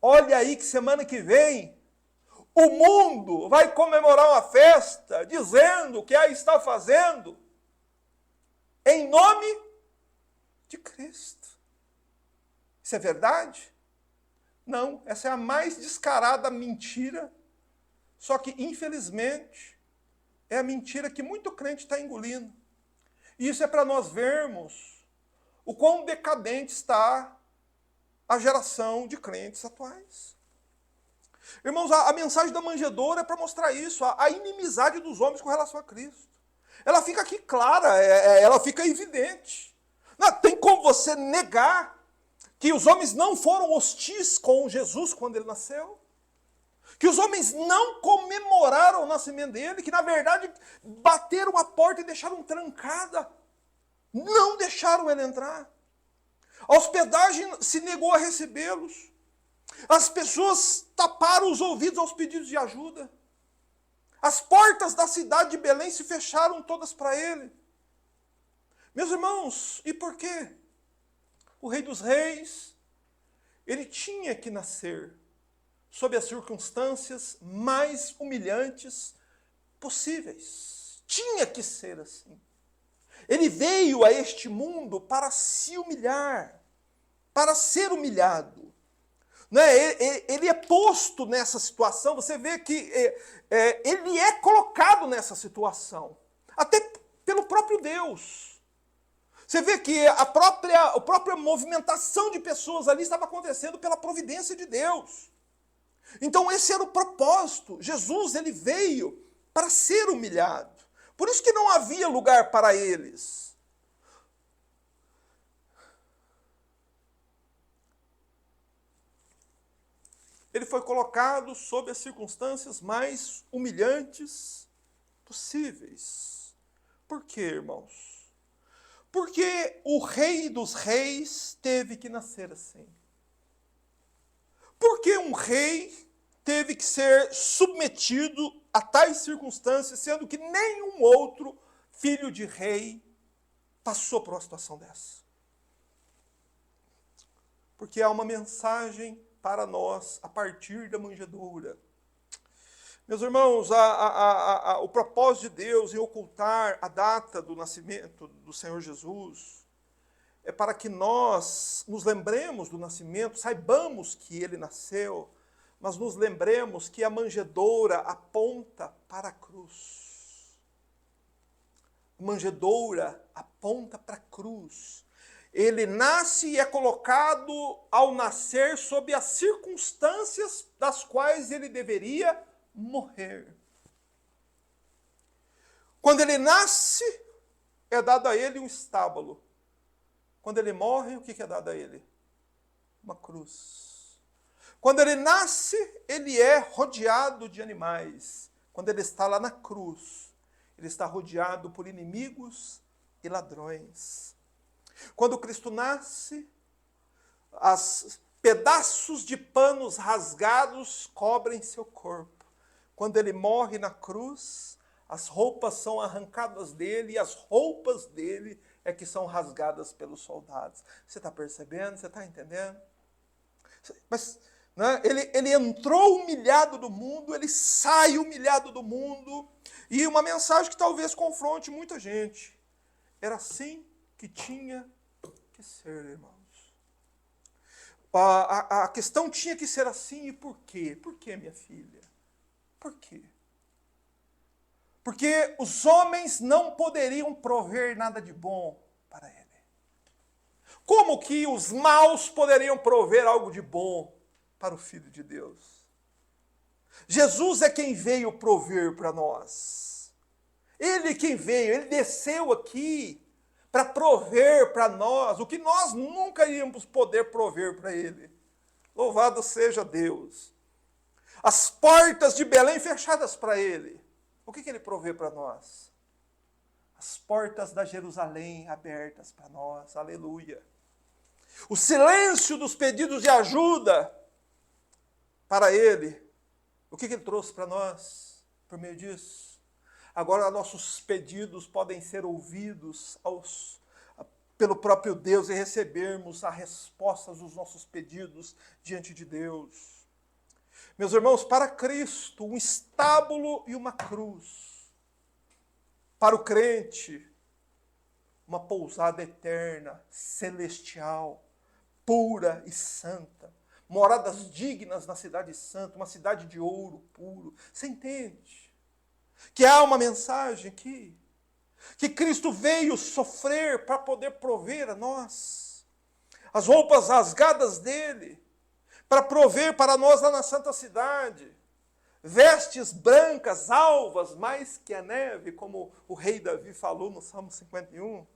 Olha aí que semana que vem o mundo vai comemorar uma festa dizendo que a está fazendo em nome de Cristo. Isso é verdade? Não, essa é a mais descarada mentira, só que, infelizmente, é a mentira que muito crente está engolindo. E isso é para nós vermos o quão decadente está a geração de crentes atuais. Irmãos, a mensagem da manjedoura é para mostrar isso, a inimizade dos homens com relação a Cristo. Ela fica aqui clara, ela fica evidente. Não tem como você negar que os homens não foram hostis com Jesus quando ele nasceu, que os homens não comemoraram o nascimento dele, que na verdade bateram a porta e deixaram trancada, não deixaram ele entrar. A hospedagem se negou a recebê-los. As pessoas taparam os ouvidos aos pedidos de ajuda. As portas da cidade de Belém se fecharam todas para ele. Meus irmãos, e por quê? O Rei dos Reis, ele tinha que nascer sob as circunstâncias mais humilhantes possíveis. Tinha que ser assim. Ele veio a este mundo para se humilhar, para ser humilhado. Ele é posto nessa situação, você vê que ele é colocado nessa situação, até pelo próprio Deus. Você vê que a própria movimentação de pessoas ali estava acontecendo pela providência de Deus. Então esse era o propósito. Jesus, ele veio para ser humilhado. Por isso que não havia lugar para eles. Ele foi colocado sob as circunstâncias mais humilhantes possíveis. Por quê, irmãos? Porque o Rei dos Reis teve que nascer assim. Porque um rei teve que ser submetido a tais circunstâncias, sendo que nenhum outro filho de rei passou por uma situação dessa. Porque há uma mensagem para nós a partir da manjedoura. Meus irmãos, o propósito de Deus em ocultar a data do nascimento do Senhor Jesus é para que nós nos lembremos do nascimento, saibamos que ele nasceu, mas nos lembremos que a manjedoura aponta para a cruz. A manjedoura aponta para a cruz. Ele nasce e é colocado ao nascer sob as circunstâncias das quais ele deveria morrer. Quando ele nasce, é dado a ele um estábulo. Quando ele morre, o que é dado a ele? Uma cruz. Quando ele nasce, ele é rodeado de animais. Quando ele está lá na cruz, ele está rodeado por inimigos e ladrões. Quando Cristo nasce, os pedaços de panos rasgados cobrem seu corpo. Quando ele morre na cruz, as roupas são arrancadas dele e as roupas dele é que são rasgadas pelos soldados. Você está percebendo? Você está entendendo? Mas né, ele entrou humilhado do mundo, ele sai humilhado do mundo. E uma mensagem que talvez confronte muita gente. Era assim que tinha que ser, irmãos. A questão tinha que ser assim, e por quê? Por quê, minha filha? Por quê? Porque os homens não poderiam prover nada de bom para ele. Como que os maus poderiam prover algo de bom para o Filho de Deus? Jesus é quem veio prover para nós. Ele quem veio, ele desceu aqui para prover para nós o que nós nunca íamos poder prover para ele. Louvado seja Deus. As portas de Belém fechadas para ele. O que ele provê para nós? As portas da Jerusalém abertas para nós. Aleluia. O silêncio dos pedidos de ajuda para ele. O que ele trouxe para nós por meio disso? Agora nossos pedidos podem ser ouvidos pelo próprio Deus e recebermos a resposta dos nossos pedidos diante de Deus. Meus irmãos, para Cristo, um estábulo e uma cruz. Para o crente, uma pousada eterna, celestial, pura e santa. Moradas dignas na cidade santa, uma cidade de ouro puro. Você entende? Que há uma mensagem aqui. Que Cristo veio sofrer para poder prover a nós. As roupas rasgadas dele, para prover para nós lá na santa cidade. Vestes brancas, alvas, mais que a neve, como o rei Davi falou no Salmo 51.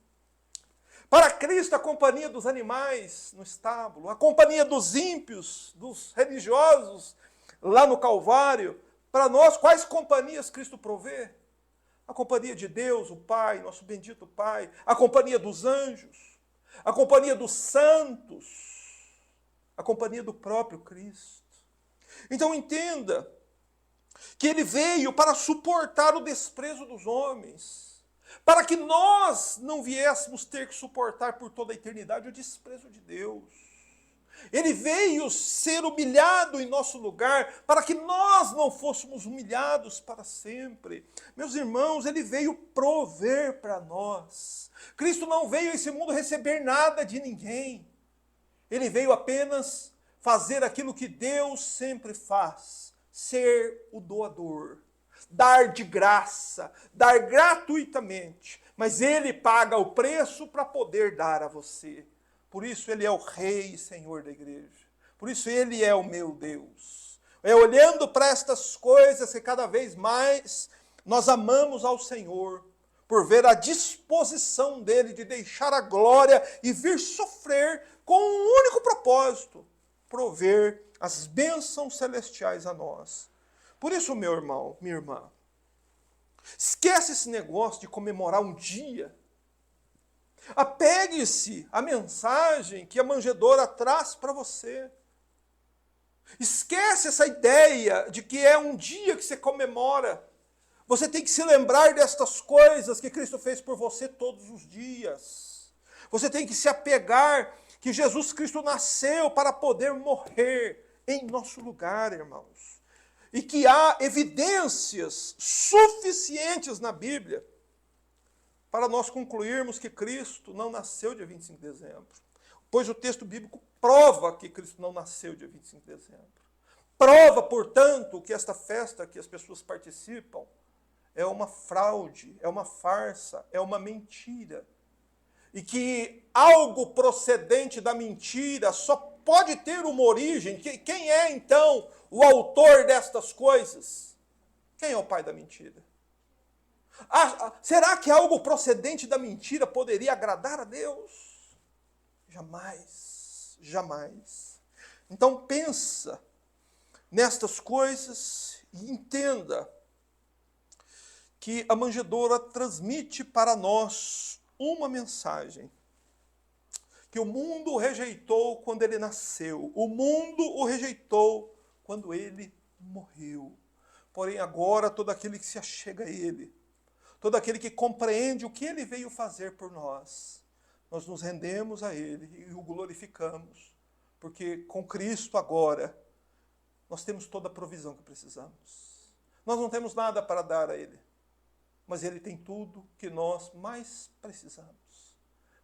Para Cristo, a companhia dos animais no estábulo, a companhia dos ímpios, dos religiosos, lá no Calvário. Para nós, quais companhias Cristo provê? A companhia de Deus, o Pai, nosso bendito Pai, a companhia dos anjos, a companhia dos santos, a companhia do próprio Cristo. Então entenda que ele veio para suportar o desprezo dos homens, para que nós não viéssemos ter que suportar por toda a eternidade o desprezo de Deus. Ele veio ser humilhado em nosso lugar, para que nós não fôssemos humilhados para sempre. Meus irmãos, ele veio prover para nós. Cristo não veio a esse mundo receber nada de ninguém. Ele veio apenas fazer aquilo que Deus sempre faz, ser o doador, dar de graça, dar gratuitamente, mas ele paga o preço para poder dar a você. Por isso ele é o Rei e Senhor da igreja. Por isso ele é o meu Deus. É olhando para estas coisas que cada vez mais nós amamos ao Senhor, por ver a disposição dele de deixar a glória e vir sofrer com um único propósito: prover as bênçãos celestiais a nós. Por isso, meu irmão, minha irmã, esquece esse negócio de comemorar um dia. Apegue-se à mensagem que a manjedoura traz para você. Esquece essa ideia de que é um dia que você comemora. Você tem que se lembrar destas coisas que Cristo fez por você todos os dias. Você tem que se apegar que Jesus Cristo nasceu para poder morrer em nosso lugar, irmãos. E que há evidências suficientes na Bíblia para nós concluirmos que Cristo não nasceu dia 25 de dezembro. Pois o texto bíblico prova que Cristo não nasceu dia 25 de dezembro. Prova, portanto, que esta festa que as pessoas participam é uma fraude, é uma farsa, é uma mentira. E que algo procedente da mentira só pode ter uma origem. Quem é, então, o autor destas coisas? Quem é o pai da mentira? Será que algo procedente da mentira poderia agradar a Deus? Jamais, jamais. Então pensa nestas coisas e entenda que a manjedoura transmite para nós uma mensagem que o mundo o rejeitou quando ele nasceu, o mundo o rejeitou quando ele morreu. Porém agora todo aquele que se achega a ele, todo aquele que compreende o que ele veio fazer por nós, nós nos rendemos a ele e o glorificamos, porque com Cristo agora nós temos toda a provisão que precisamos. Nós não temos nada para dar a ele, mas ele tem tudo que nós mais precisamos.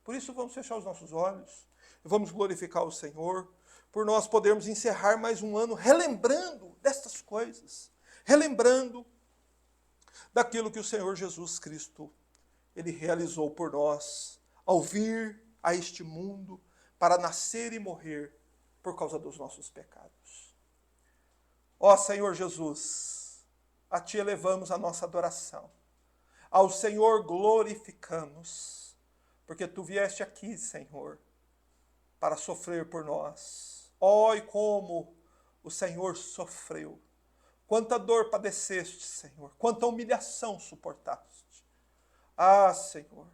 Por isso vamos fechar os nossos olhos e vamos glorificar o Senhor, por nós podermos encerrar mais um ano relembrando destas coisas, relembrando daquilo que o Senhor Jesus Cristo, ele realizou por nós, ao vir a este mundo para nascer e morrer por causa dos nossos pecados. Ó Senhor Jesus, a Ti elevamos a nossa adoração. Ao Senhor glorificamos, porque Tu vieste aqui, Senhor, para sofrer por nós. Ó, e como o Senhor sofreu. Quanta dor padeceste, Senhor. Quanta humilhação suportaste. Ah, Senhor,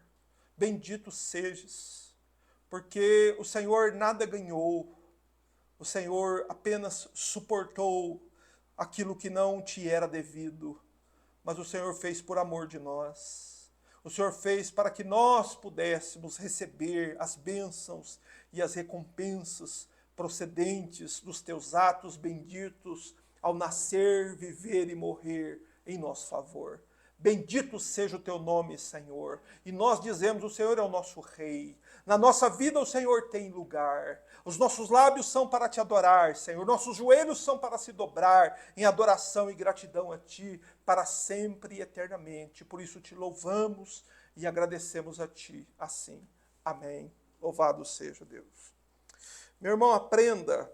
bendito sejas, porque o Senhor nada ganhou. O Senhor apenas suportou aquilo que não te era devido, mas o Senhor fez por amor de nós. O Senhor fez para que nós pudéssemos receber as bênçãos e as recompensas procedentes dos teus atos benditos ao nascer, viver e morrer em nosso favor. Bendito seja o teu nome, Senhor. E nós dizemos, o Senhor é o nosso Rei. Na nossa vida o Senhor tem lugar. Os nossos lábios são para te adorar, Senhor. Nossos joelhos são para se dobrar em adoração e gratidão a Ti, para sempre e eternamente. Por isso te louvamos e agradecemos a Ti. Assim. Amém. Louvado seja Deus. Meu irmão, aprenda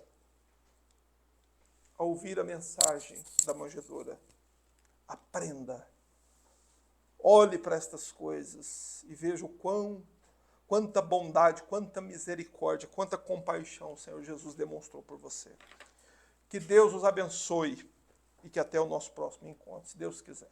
a ouvir a mensagem da manjedoura. Aprenda. Olhe para estas coisas e veja quanta bondade, quanta misericórdia, quanta compaixão o Senhor Jesus demonstrou por você. Que Deus os abençoe e que até o nosso próximo encontro, se Deus quiser.